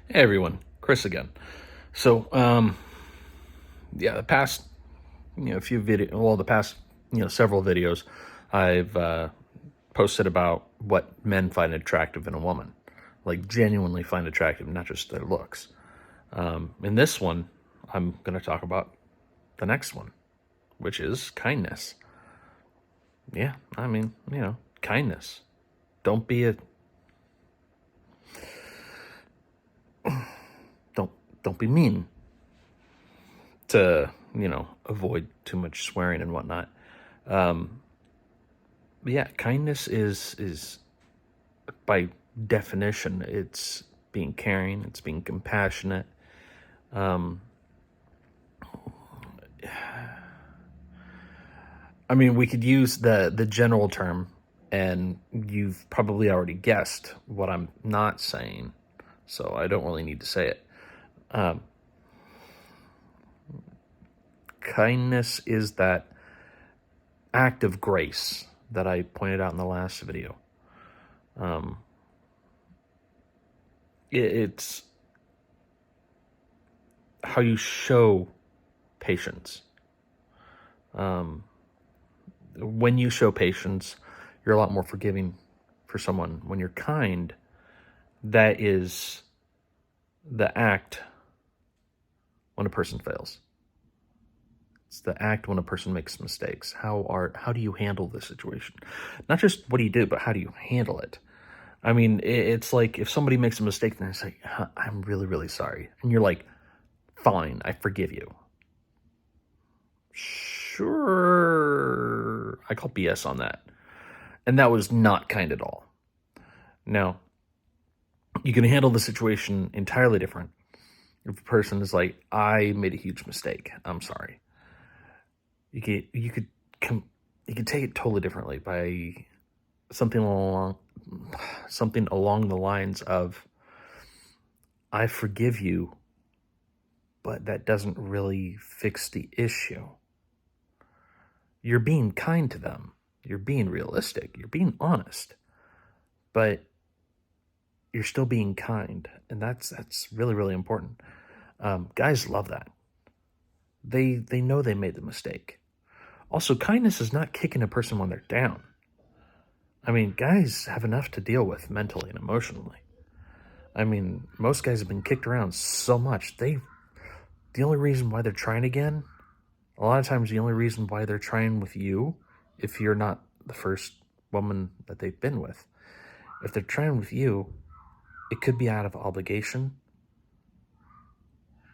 Hey everyone, Chris again. So, the past, the past, several videos, I've posted about what men find attractive in a woman, like genuinely find attractive, not just their looks. In this one, I'm going to talk about the next one, which is kindness. Yeah, kindness. Don't be a don't don't be mean to avoid too much swearing and whatnot. But yeah, kindness is by definition, it's being caring, it's being compassionate. We could use the general term, and you've probably already guessed what I'm not saying, so I don't really need to say it. Kindness is that act of grace that I pointed out in the last video. It's how you show patience. When you show patience, you're a lot more forgiving for someone. When you're kind, that is the act when a person fails. It's the act when a person makes mistakes. How do you handle the situation? Not just what do you do, but how do you handle it? It's like if somebody makes a mistake and they say, I'm really, really sorry. And you're like, fine, I forgive you. Sure. I call BS on that. And that was not kind at all. Now, you can handle the situation entirely different. If a person is like, I made a huge mistake, I'm sorry. You could take it totally differently by something along the lines of, I forgive you, but that doesn't really fix the issue. You're being kind to them. You're being realistic. You're being honest. But you're still being kind. And that's really, really important. Guys love that. They know they made the mistake. Also, kindness is not kicking a person when they're down. Guys have enough to deal with mentally and emotionally. Most guys have been kicked around so much. The only reason why they're trying again, a lot of times the only reason why they're trying with you, if you're not the first woman that they've been with, if they're trying with you, it could be out of obligation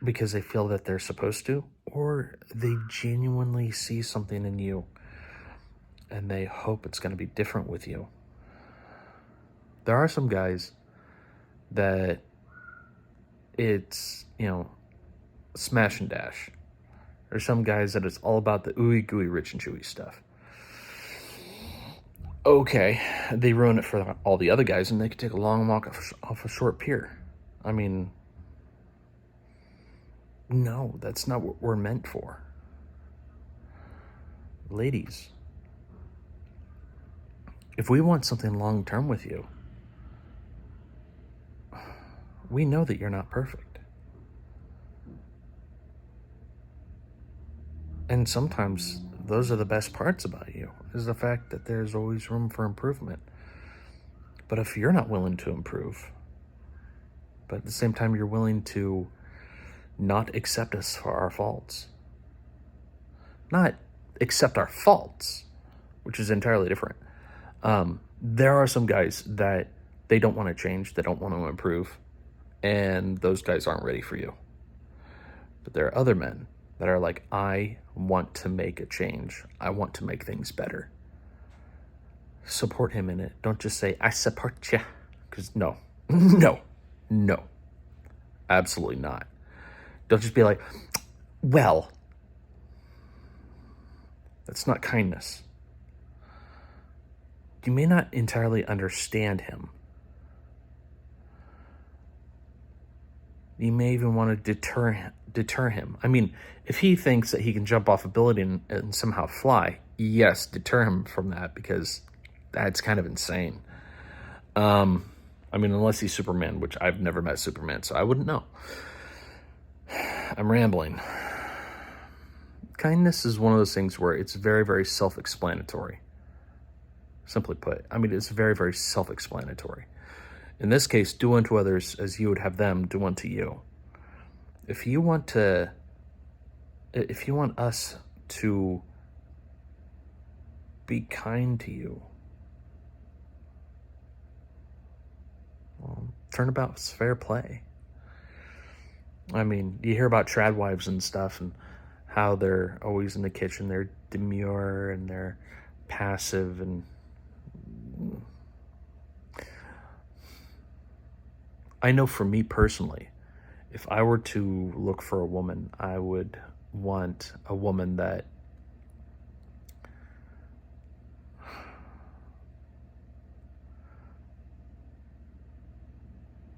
because they feel that they're supposed to, or they genuinely see something in you and they hope it's going to be different with you. There are some guys that it's, smash and dash. There's some guys that it's all about the ooey gooey rich and chewy stuff. Okay, they ruin it for all the other guys and they could take a long walk off a short pier. No, that's not what we're meant for. Ladies, if we want something long-term with you, we know that you're not perfect. And sometimes those are the best parts about you, is the fact that there's always room for improvement. But if you're not willing to improve, but at the same time you're willing to not accept us for our faults, not accept our faults, which is entirely different. There are some guys that they don't want to change, they don't want to improve, and those guys aren't ready for you. But there are other men that are like, I want to make a change. I want to make things better. Support him in it. Don't just say, I support you. Because no, no, absolutely not. Don't just be like, well, that's not kindness. You may not entirely understand him. You may even want to deter him. If he thinks that he can jump off a building and somehow fly, yes, deter him from that, because that's kind of insane. I mean, unless he's Superman, which I've never met Superman, so I wouldn't know. I'm rambling. Kindness is one of those things where it's very, very self-explanatory. Simply put, I mean, it's very, very self-explanatory. In this case, do unto others as you would have them do unto you. If you want us to be kind to you, well, turnabout's fair play. I mean, you hear about trad wives and stuff and how they're always in the kitchen, they're demure and they're passive, and I know for me personally, if I were to look for a woman, I would want a woman that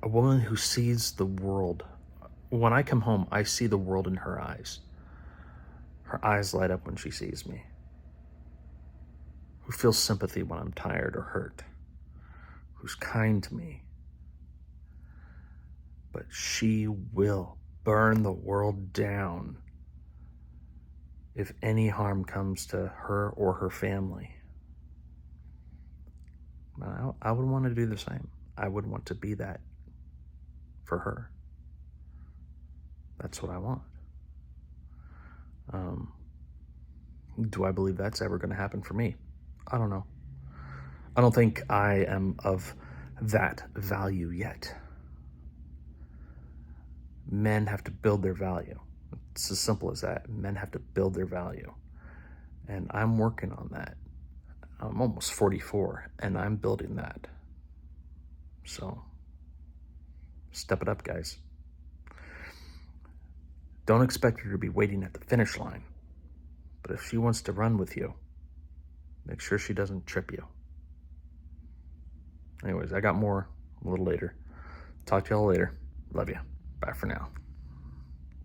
who sees the world. When I come home, I see the world in her eyes. Her eyes light up when she sees me. Who feels sympathy when I'm tired or hurt. Who's kind to me. But she will burn the world down if any harm comes to her or her family. I would want to do the same. I would want to be that for her. That's what I want. Do I believe that's ever going to happen for me? I don't know. I don't think I am of that value yet. Men have to build their value. It's as simple as that. Men have to build their value. And I'm working on that. I'm almost 44, and I'm building that. So, step it up, guys. Don't expect her to be waiting at the finish line. But if she wants to run with you, make sure she doesn't trip you. Anyways, I got more a little later. Talk to y'all later. Love you. Bye for now.